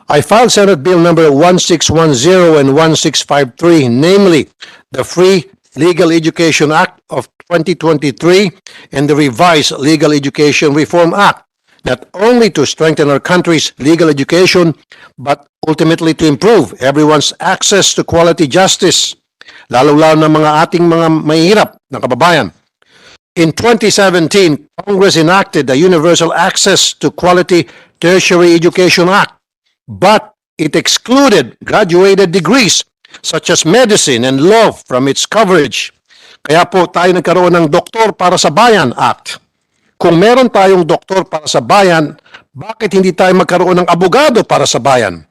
I filed Senate Bill number 1610 and 1653, namely the Free Legal Education Act of 2023 and the Revised Legal Education Reform Act, not only to strengthen our country's legal education, but ultimately to improve everyone's access to quality justice, lalo-lalo na mga ating mga mahihirap na kababayan. In 2017, Congress enacted the Universal Access to Quality Tertiary Education Act, but it excluded graduated degrees such as medicine and law from its coverage. Kaya po tayo nagkaroon ng Doktor para sa Bayan Act. Kung meron tayong doktor para sa bayan, bakit hindi tayo magkaroon ng abogado para sa bayan?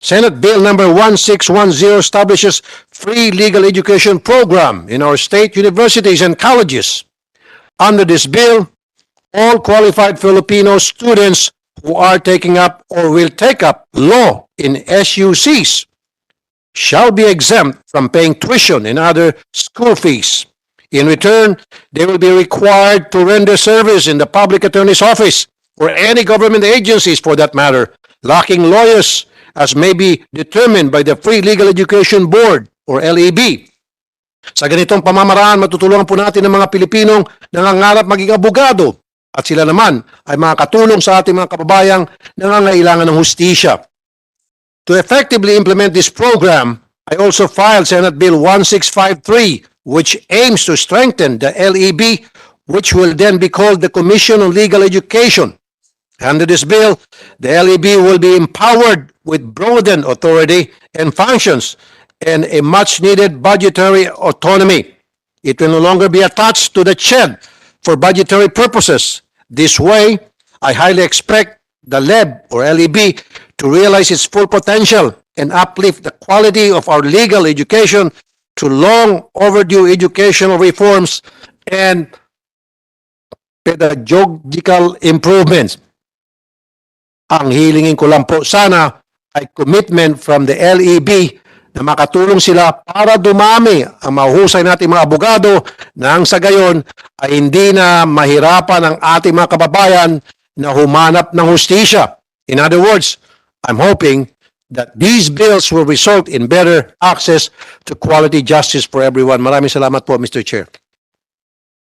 Senate Bill number 1610 establishes free legal education program in our state universities and colleges. Under this bill, all qualified Filipino students who are taking up or will take up law in SUCs shall be exempt from paying tuition and other school fees. In return, they will be required to render service in the public attorney's office or any government agencies for that matter, lacking lawyers as may be determined by the Free Legal Education Board or LEB. Sa ganitong pamamaraan, matutulungan po natin ang mga Pilipinong nangangarap maging abogado at sila naman ay makakatulong sa ating mga kababayang nangangailangan ng hustisya. To effectively implement this program, I also filed Senate Bill 1653, which aims to strengthen the LEB, which will then be called the Commission on Legal Education. Under this bill, the LEB will be empowered with broadened authority and functions and a much-needed budgetary autonomy. It will no longer be attached to the CHED for budgetary purposes. This way, I highly expect the LEB or LEB to realize its full potential and uplift the quality of our legal education to long overdue educational reforms and pedagogical improvements. Ang hilingin ko lang po sana ay commitment from the LEB na makatulong sila para dumami ang mahusay nating mga abogado nang sa gayon ay hindi na mahirapan ang ating mga kababayan na humanap ng hustisya. In other words, I'm hoping that these bills will result in better access to quality justice for everyone. Maraming salamat po, Mr. Chair.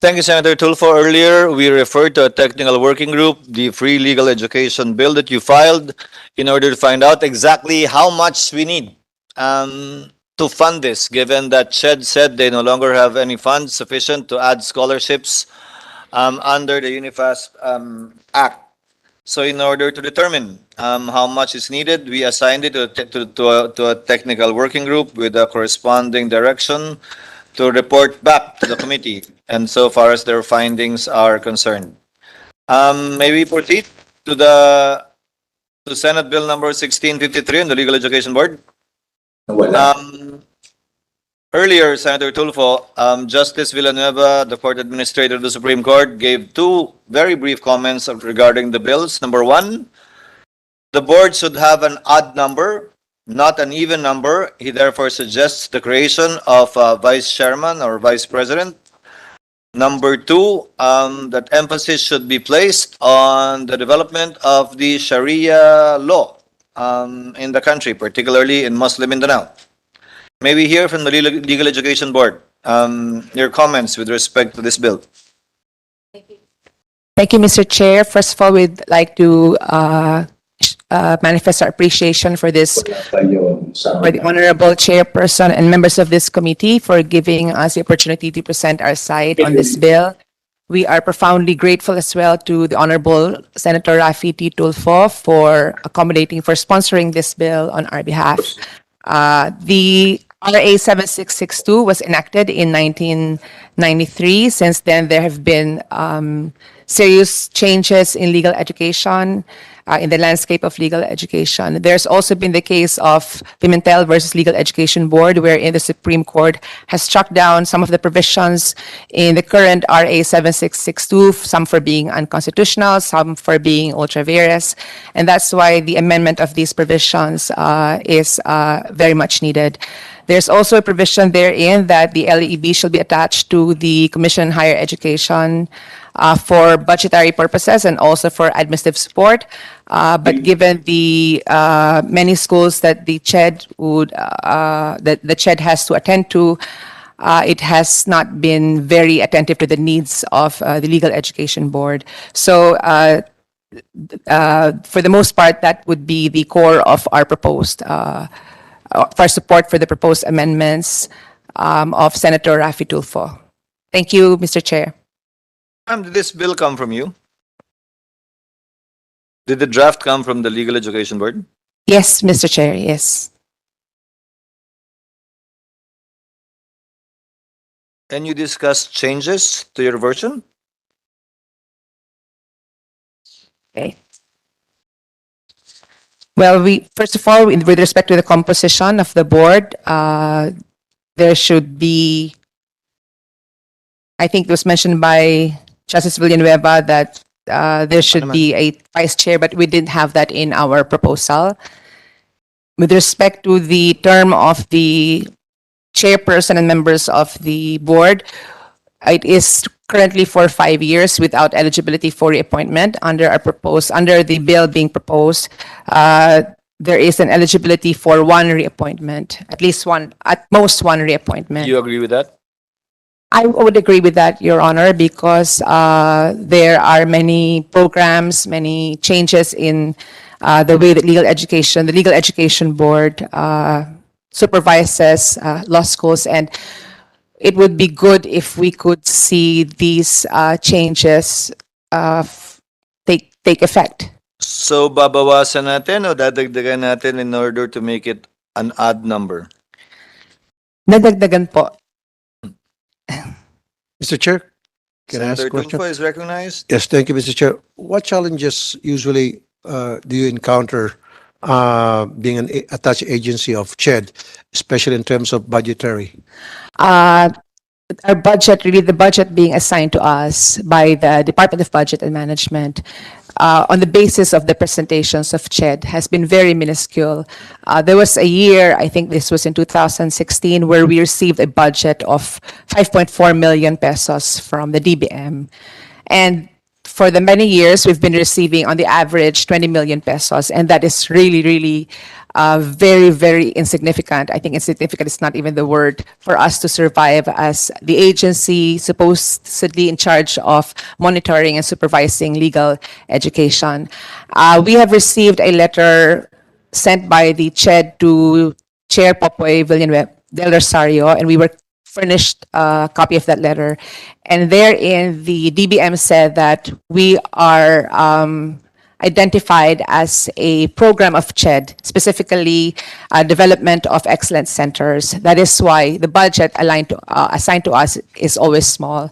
Thank you, Senator Tulfo. Earlier, we referred to a technical working group, the Free Legal Education Bill that you filed, in order to find out exactly how much we need to fund this, given that SHED said they no longer have any funds sufficient to add scholarships under the UNIFAS Act. So in order to determine how much is needed, we assigned it to a technical working group with a corresponding direction to report back to the committee, and so far as their findings are concerned. May we proceed to Senate Bill number 1653 on the Legal Education Board? Earlier, Senator Tulfo, Justice Villanueva, the Court Administrator of the Supreme Court, gave two very brief comments regarding the bills. Number one, the board should have an odd number, not an even number. He therefore suggests the creation of a vice chairman or vice president. Number two, that emphasis should be placed on the development of the Sharia law in the country, particularly in Muslim Mindanao. May we hear from the Legal Education Board your comments with respect to this bill? Thank you, Mr. Chair. First of all, we'd like to manifest our appreciation for this, for the honorable chairperson and members of this committee for giving us the opportunity to present our side on this bill. We are profoundly grateful as well to the Honorable Senator Rafi T. Tulfo for accommodating, for sponsoring this bill on our behalf. The RA 7662 was enacted in 1993. Since then, there have been serious changes in legal education, in the landscape of legal education. There's also been the case of Pimentel versus Legal Education Board, wherein the Supreme Court has struck down some of the provisions in the current RA 7662, some for being unconstitutional, some for being ultra vires, and that's why the amendment of these provisions is very much needed. There's also a provision therein that the LEB shall be attached to the Commission on Higher Education for budgetary purposes and also for administrative support. But given the many schools that the CHED that the CHED has to attend to, it has not been very attentive to the needs of the Legal Education Board. So for the most part, that would be the core of our proposed, of our support for the proposed amendments of Senator Raffy Tulfo. Thank you, Mr. Chair. Ma'am, did this bill come from you? Did the draft come from the Legal Education Board? Yes, Mr. Chair, yes. Can you discuss changes to your version? Okay. Well, first of all, with respect to the composition of the board, there should be, I think it was mentioned by Justice Villanueva that there should be a vice chair, but we didn't have that in our proposal. With respect to the term of the chairperson and members of the board, it is currently for 5 years without eligibility for reappointment. Under the bill being proposed, there is an eligibility for one reappointment, at most one reappointment. You agree with that? I would agree with that, Your Honor, because there are many programs, many changes in the way that the Legal Education Board supervises law schools, and it would be good if we could see these changes take effect. So babawasan natin o dadagdagan natin in order to make it an odd number? Nadagdagan po. Mr. Chair, can I ask a Senator question? Tulfo is recognized. Yes, thank you, Mr. Chair. What challenges usually do you encounter being an attached agency of CHED, especially in terms of budgetary? Our budget, really the budget being assigned to us by the Department of Budget and Management on the basis of the presentations of CHED has been very minuscule. There was a year, I think this was in 2016, where we received a budget of 5.4 million pesos from the DBM. And for the many years, we've been receiving on the average 20 million pesos, and that is really very, very insignificant. I think insignificant is not even the word for us to survive as the agency supposedly in charge of monitoring and supervising legal education. We have received a letter sent by the CHED to Chair Popoy Villanueva del Rosario, and we were furnished a copy of that letter. And therein, the DBM said that we are identified as a program of CHED, specifically development of excellence centers. That is why the budget assigned to us is always small.